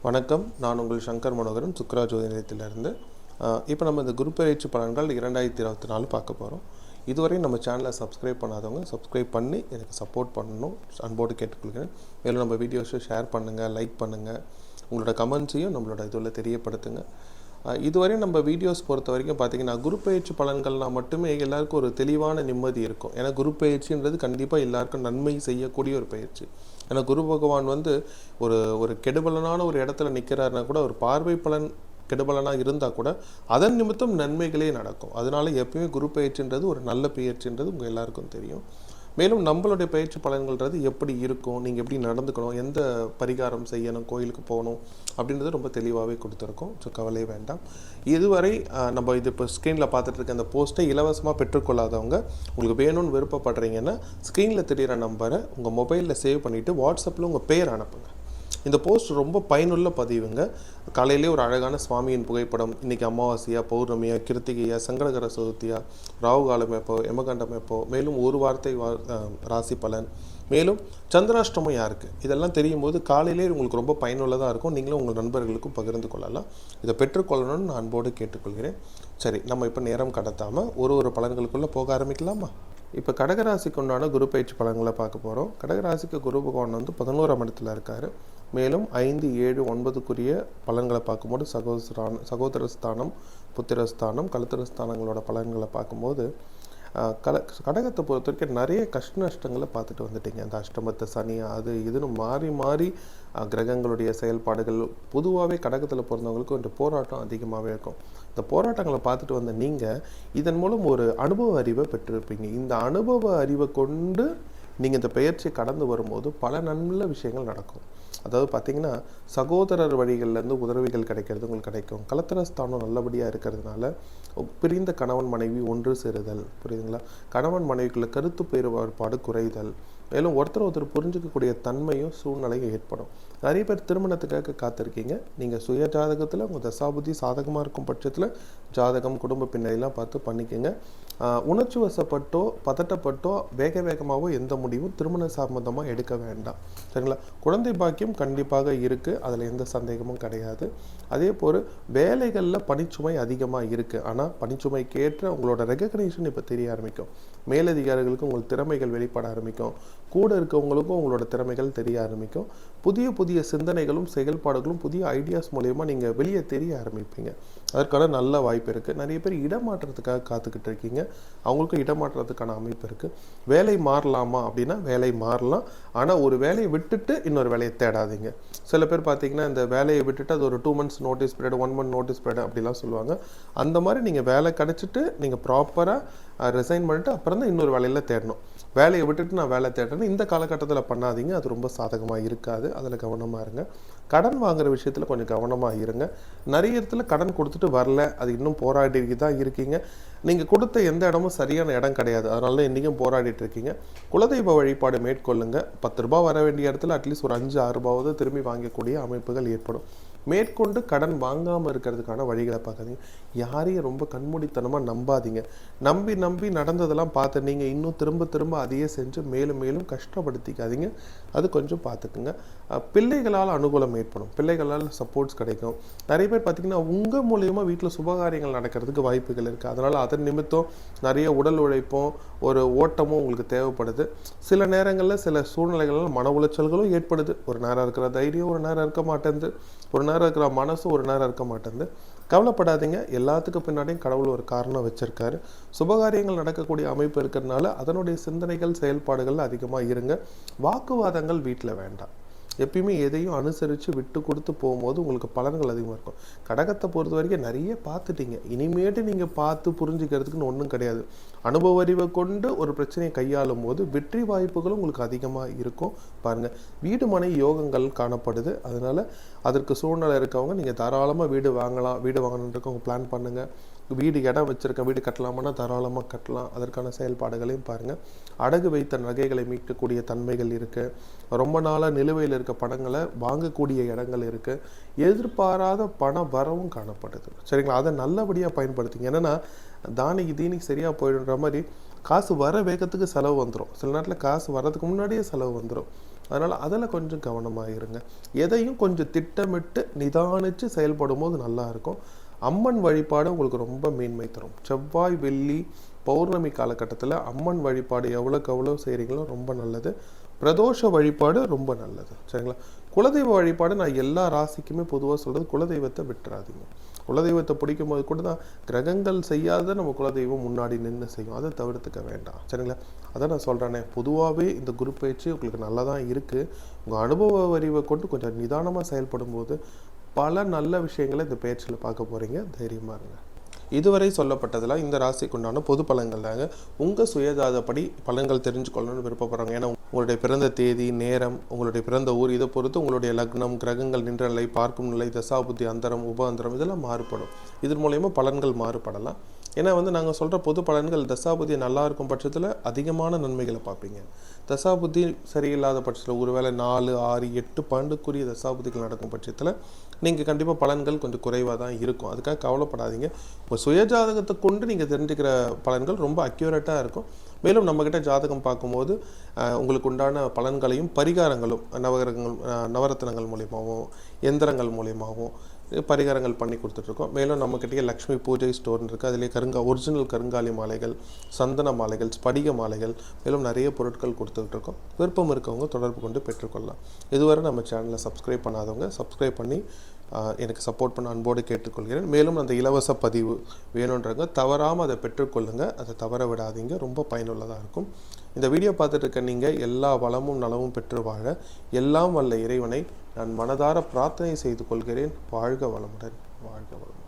வணக்கம். நான் உங்கள் சங்கர் மனோகரன், சுக்ரா ஜோதி நிலையத்திலிருந்து. இப்போ நம்ம இந்த குரு பெயர்ச்சி பலன்கள் 2024 பார்க்க போகிறோம். இதுவரை நம்ம சேனலை சப்ஸ்கிரைப் பண்ணாதவங்க சப்ஸ்கிரைப் பண்ணி எனக்கு சப்போர்ட் பண்ணணும் அன்போடு கேட்டுக்கொள்கிறேன். மேலும் நம்ம வீடியோஸை ஷேர் பண்ணுங்கள், லைக் பண்ணுங்கள், உங்களோட கமெண்ட்ஸையும் நம்மளோட இதில் தெரியப்படுத்துங்க. இதுவரை நம்ம வீடியோஸ் பொறுத்த வரைக்கும் பார்த்திங்கன்னா குரு பெயர்ச்சி பலன்கள்னால் மட்டுமே எல்லாருக்கும் ஒரு தெளிவான நிம்மதி இருக்கும். ஏன்னா குரு பெயர்ச்சின்றது கண்டிப்பாக எல்லாருக்கும் நன்மை செய்யக்கூடிய ஒரு பயிற்சி. ஏன்னா குரு பகவான் ஒரு ஒரு கெடுபலனான ஒரு இடத்துல நிற்கிறாருன்னா கூட ஒரு பார்வை பலன் கெடுபலனாக இருந்தால் கூட அதன் நிமித்தம் நன்மைகளே நடக்கும். அதனால எப்பயுமே குரு பயிற்சின்றது ஒரு நல்ல பயிற்சின்றது உங்கள் எல்லாருக்கும் தெரியும். மேலும் நம்மளுடைய பயிற்சி பலன்கள்ன்றது எப்படி இருக்கும், நீங்கள் எப்படி நடந்துக்கணும், எந்த பரிகாரம் செய்யணும், கோயிலுக்கு போகணும் அப்படின்றது ரொம்ப தெளிவாகவே கொடுத்துருக்கோம். ஸோ கவலையே வேண்டாம். இதுவரை நம்ம இது இப்போ ஸ்க்ரீனில் பார்த்துட்டு இருக்க அந்த போஸ்ட்டை இலவசமாக பெற்றுக்கொள்ளாதவங்க உங்களுக்கு வேணும்னு விருப்பப்படுறீங்கன்னா ஸ்க்ரீனில் தெரிகிற நம்பரை உங்கள் மொபைலில் சேவ் பண்ணிவிட்டு வாட்ஸ்அப்பில் உங்கள் பேர் அனுப்புங்க. இந்த போஸ்ட் ரொம்ப பயனுள்ள பதிவுங்க. காலையிலே ஒரு அழகான சுவாமியின் புகைப்படம், இன்றைக்கி அமாவாசையா, பௌர்ணமியா, கிருத்திகையா, சங்கடகர சதுர்த்தியா, ராகு காலம் எப்போ, யமகண்டம் எப்போ, மேலும் ஒரு வார்த்தை ராசி பலன், மேலும் சந்திராஷ்டமம் யாருக்கு, இதெல்லாம் தெரியும் போது காலையிலே உங்களுக்கு ரொம்ப பயனுள்ளதாக இருக்கும். நீங்களும் உங்கள் நண்பர்களுக்கும் பகிர்ந்து கொள்ளலாம். இதை பெற்றுக்கொள்ளணும்னு நான் அன்போடு கேட்டுக்கொள்கிறேன். சரி, நம்ம இப்போ நேரம் கடத்தாமல் ஒரு பலன்களுக்குள்ளே போக ஆரம்பிக்கலாமா? இப்போ கடகராசிக்கு உண்டான குரு பயிற்சி பலன்களை பார்க்க போகிறோம். கடகராசிக்கு குரு பகவான் 11ஆம் இடத்துல இருக்கார். மேலும் 5, 7, 9க்குரிய பலன்களை பார்க்கும்போது சகோதரஸ்தானம், புத்திரஸ்தானம், கலத்திரஸ்தானங்களோட பலன்களை பார்க்கும்போது கடகத்தை பொறுத்த வரைக்கும் நிறைய கஷ்ட நஷ்டங்களை பார்த்துட்டு வந்துட்டீங்க. அந்த அஷ்டமத்தை சனி அது இதுன்னு மாறி மாறி கிரகங்களுடைய செயல்பாடுகள் பொதுவாகவே கடகத்தில் பிறந்தவங்களுக்கு ஒரு போராட்டம் அதிகமாகவே இருக்கும். இந்த போராட்டங்களை பார்த்துட்டு வந்த நீங்கள் இதன் மூலம் ஒரு அனுபவ அறிவை பெற்றிருப்பீங்க. இந்த அனுபவ அறிவை கொண்டு நீங்கள் இந்த பெயர்ச்சியை கடந்து வரும்போது பல நல்ல விஷயங்கள் நடக்கும். அதாவது பார்த்திங்கன்னா சகோதரர் வழிகள்லேருந்து உதவிகள் கிடைக்கிறது உங்களுக்கு கிடைக்கும். கலத்திரஸ்தானம் நல்லபடியாக இருக்கிறதுனால பிரிந்த கணவன் மனைவி ஒன்று சேருதல், புரியுதுங்களா? கணவன் மனைவிக்குள்ள கருத்து வேறுபாடு குறைதல், மேலும் ஒருத்தர் புரிஞ்சிக்கக்கூடிய தன்மையும் சூழ்நிலையும் ஏற்படும். நிறைய பேர் திருமணத்துக்காக காத்திருக்கீங்க. நீங்கள் சுய ஜாதகத்தில் உங்கள் தசாபுத்தி சாதகமாக இருக்கும் பட்சத்தில் ஜாதகம் குடும்ப பின்னணிலாம் பார்த்து பண்ணிக்கோங்க. உணர்ச்சி வசப்பட்டோ பதட்டப்பட்டோ வேகமாகவோ எந்த முடிவும் திருமண சம்பந்தமாக எடுக்க வேண்டாம், சரிங்களா? குழந்தை பாக்கியம் கண்டிப்பாக இருக்குது, அதில் எந்த சந்தேகமும் கிடையாது. அதே போல் வேலைகளில் பணிச்சுமை அதிகமாக இருக்குது. ஆனால் பணிச்சுமைக்கேற்ற உங்களோட ரெகக்னேஷன் இப்போ தெரிய ஆரம்பிக்கும். மேலதிகாரிகளுக்கு உங்கள் திறமைகள் வெளிப்பட ஆரம்பிக்கும். கூட இருக்கவங்களுக்கும் உங்களோட திறமைகள் தெரிய ஆரம்பிக்கும். புதிய சிந்தனைகளும் செயல்பாடுகளும் புதிய ஐடியாஸ் மூலயமா நீங்கள் வெளியே தெரிய ஆரம்பிப்பீங்க. அதற்கான நல்ல வாய்ப்பு இருக்குது. நிறைய பேர் இடமாற்றத்துக்காக காத்துக்கிட்டு இருக்கீங்க. அவங்களுக்கும் இடமாற்றத்துக்கான அமைப்பு இருக்குது. வேலை மாறலாமா அப்படின்னா வேலை மாறலாம். ஆனால் ஒரு வேலையை விட்டுட்டு இன்னொரு வேலையை தேடாதீங்க. சில பேர் பார்த்தீங்கன்னா இந்த வேலையை விட்டுட்டு அது ஒரு 2 months notice period, 1 month notice period அப்படிலாம் சொல்லுவாங்க. அந்த மாதிரி நீங்கள் வேலை கிடச்சிட்டு நீங்கள் ப்ராப்பராக ரிசைன் பண்ணிட்டு அப்புறம் தான் இன்னொரு வேலையில் தேடணும். வேலையை விட்டுட்டு நான் வேலை தேடுறேன்னு இந்த காலகட்டத்தில் பண்ணாதீங்க. அது ரொம்ப சாதகமாக இருக்காது. அதில் கவனமாக இருங்க. கடன் வாங்குகிற விஷயத்தில் கொஞ்சம் கவனமாக இருங்க. நிறைய இடத்துல கடன் கொடுத்துட்டு வரல, அது இன்னும் போராடி தான் இருக்கீங்க. நீங்கள் கொடுத்த எந்த இடமும் சரியான இடம் கிடையாது, அதனால தான் இன்றைக்கும் போராடிட்டு இருக்கீங்க. குலதெய்வ வழிபாடு மேற்கொள்ளுங்க. 10 ரூபா வர வேண்டிய இடத்துல அட்லீஸ்ட் ஒரு 5, 6 ரூபாவது திரும்பி வாங்கக்கூடிய அமைப்புகள் ஏற்படும். மேற்கொண்டு கடன் வாங்காமல் இருக்கிறதுக்கான வழிகளை பார்க்காதீங்க. யாரையும் ரொம்ப கண்மூடித்தனமாக நம்பாதீங்க. நம்பி நடந்ததெல்லாம் பார்த்து நீங்கள் இன்னும் திரும்ப அதையே செஞ்சு மேலும் கஷ்டப்படுத்திக்காதீங்க. அது கொஞ்சம் பார்த்துக்குங்க. பிள்ளைகளால் அனுகூலம் ஏற்படும், பிள்ளைகளால் சப்போர்ட்ஸ் கிடைக்கும். நிறைய பேர் பார்த்திங்கன்னா உங்கள் மூலியமாக வீட்டில் சுபகாரியங்கள் நடக்கிறதுக்கு வாய்ப்புகள் இருக்குது. அதனால் அதன் நிமித்தம் நிறைய உடல் உழைப்பும் ஒரு ஓட்டமும் உங்களுக்கு தேவைப்படுது. சில நேரங்களில் சில சூழ்நிலைகளால் மன உளைச்சல்களும் ஏற்படுது. ஒரு நேரம் இருக்கிற தைரியம் ஒரு நேரம் இருக்க மாட்டேங்குது, ஒரு நேரம் இருக்கிற மனசு ஒரு நேரம் இருக்க மாட்டேங்குது. கவலைப்படாதீங்க. எல்லாத்துக்கும் பின்னாடியும் கடவுள் ஒரு காரணம் வச்சிருக்காரு. சுபகாரியங்கள் நடக்கக்கூடிய அமைப்பு இருக்கிறதுனால அதனுடைய சிந்தனைகள் செயல்பாடுகள் அதிகமாக இருங்க. வாக்குவாதங்கள் வீட்டில் வேண்டாம். எப்பயுமே எதையும் அனுசரித்து விட்டு கொடுத்து போகும்போது உங்களுக்கு பலன்கள் அதிகமாக இருக்கும். கடகத்தை பொறுத்த வரைக்கும் நிறைய பார்த்துட்டீங்க. இனிமேட்டு நீங்கள் பார்த்து புரிஞ்சுக்கிறதுக்குன்னு ஒன்றும் கிடையாது. அனுபவ அறிவை கொண்டு ஒரு பிரச்சனையை கையாளும் போது வெற்றி வாய்ப்புகளும் உங்களுக்கு அதிகமாக இருக்கும். பாருங்கள், வீடு மனை யோகங்கள் காணப்படுது. அதனால் அதற்கு சூழ்நிலை இருக்கவங்க நீங்கள் தாராளமாக வீடு வாங்கலாம். வீடு வாங்கணுன்றவங்க பிளான் பண்ணுங்கள். வீடு இடம் வச்சுருக்க வீடு கட்டலாமான்னா தாராளமாக கட்டலாம். அதற்கான செயல்பாடுகளையும் பாருங்கள். அடகு வைத்த நகைகளை மீட்கக்கூடிய தன்மைகள் இருக்குது. ரொம்ப நாளாக நிலுவையில் இருக்க பணங்களை வாங்கக்கூடிய இடங்கள் இருக்குது. எதிர்பாராத பண வரவும் காணப்படுது, சரிங்களா? அதை நல்லபடியாக பயன்படுத்திங்க. என்னென்னா தானிக்கு தீனிக்கு சரியாக போயிடுன்ற மாதிரி காசு வர வேகத்துக்கு செலவு வந்துடும். சில நேரத்தில் காசு வர்றதுக்கு முன்னாடியே செலவு வந்துடும். அதனால் அதில் கொஞ்சம் கவனமாக இருங்க. எதையும் கொஞ்சம் திட்டமிட்டு நிதானித்து செயல்படும் போது நல்லாயிருக்கும். அம்மன் வழிபாடு உங்களுக்கு ரொம்ப மேன்மை தரும். செவ்வாய் வெள்ளி பௌர்ணமி காலகட்டத்தில் அம்மன் வழிபாடு எவ்வளோக்கு எவ்வளோ செய்கிறீங்களோ ரொம்ப நல்லது. பிரதோஷ வழிபாடு ரொம்ப நல்லது. சரிங்களா? குலதெய்வ வழிபாடு நான் எல்லா ராசிக்குமே பொதுவாக சொல்கிறது, குலதெய்வத்தை விட்டுறாதீங்க. குலதெய்வத்தை பிடிக்கும் போது கூட தான் கிரகங்கள் செய்யாத நம்ம குலதெய்வம் முன்னாடி நின்று செய்யும். அதை தவிர்த்துக்க வேண்டாம். சரிங்களா? அதை நான் சொல்கிறேனே, பொதுவாகவே இந்த குரு பயிற்சி உங்களுக்கு நல்லா தான் இருக்குது. உங்கள் அனுபவ அறிவை கொண்டு கொஞ்சம் நிதானமாக செயல்படும் போது பல நல்ல விஷயங்களை இந்த பயிற்சியில் பார்க்க போகிறீங்க. தைரியமாக இருங்க. இதுவரை சொல்லப்பட்டதெல்லாம் இந்த ராசிக்கு உண்டான பொது பலன்கள் தாங்க. உங்கள் சுயஜாதப்படி பலன்கள் தெரிஞ்சுக்கொள்ளணும்னு விருப்பப்படுறாங்க. ஏன்னா உங்களுடைய பிறந்த தேதி, நேரம், உங்களுடைய பிறந்த ஊர், இதை பொறுத்து உங்களுடைய லக்னம், கிரகங்கள் நின்ற நிலை, பார்க்கும் நிலை, தசாபுத்தி, அந்தரம், உப அந்தரம் இதெல்லாம் மாறுபடும். இதன் மூலயமா பலன்கள் மாறுபடலாம். ஏன்னா நாங்கள் சொல்கிற பொது பலன்கள் தசாபுத்தி நல்லா இருக்கும் பட்சத்தில் அதிகமான நன்மைகளை பார்ப்பீங்க. தசாபுத்தி சரியில்லாத பட்சத்தில் ஒருவேளை 4, 6, 8, 12க்குரிய தசாபுத்திகள் நடக்கும் பட்சத்தில் நீங்கள் கண்டிப்பாக பலன்கள் கொஞ்சம் குறைவாக தான் இருக்கும். அதுக்காக கவலைப்படாதீங்க. உங்கள் சுயஜாதகத்தை கொண்டு நீங்கள் தெரிஞ்சுக்கிற பலன்கள் ரொம்ப அக்யூரேட்டாக இருக்கும். மேலும் நம்மக்கிட்ட ஜாதகம் பார்க்கும்போது உங்களுக்கு உண்டான பலன்களையும் பரிகாரங்களும் நவரத்னங்கள் மூலியமாகவும் எந்திரங்கள் மூலியமாகவும் பரிகாரங்கள் பண்ணி கொடுத்துட்ருக்கோம். மேலும் நம்மக்கிட்டே லக்ஷ்மி பூஜை ஸ்டோர்னு இருக்குது. அதிலே ஒரிஜினல் கருங்காலி மாலைகள், சந்தன மாலைகள், ஸ்படிக மாலைகள், மேலும் நிறைய பொருட்கள் கொடுத்துட்ருக்கோம். விருப்பம் இருக்கவங்க தொடர்பு கொண்டு பெற்றுக்கொள்ளலாம். இதுவரை நம்ம சேனலை சப்ஸ்கிரைப் பண்ணாதவங்க சப்ஸ்கிரைப் பண்ணி எனக்கு சப்போர்ட் பண்ண அன்போடு கேட்டுக்கொள்கிறேன். மேலும் அந்த இலவச பதிவு வேணுன்றவங்க தவறாமல் அதை பெற்றுக்கொள்ளுங்கள். அதை தவற விடாதீங்க. ரொம்ப பயனுள்ளதாக இருக்கும். இந்த வீடியோ பார்த்துட்டு இருக்க நீங்கள் எல்லா வளமும் நலமும் பெற்று வாழ எல்லாம் வல்ல இறைவனை நான் மனதார பிரார்த்தனை செய்து கொள்கிறேன். வாழ்க வளமுடன். வாழ்க வளமுடன்.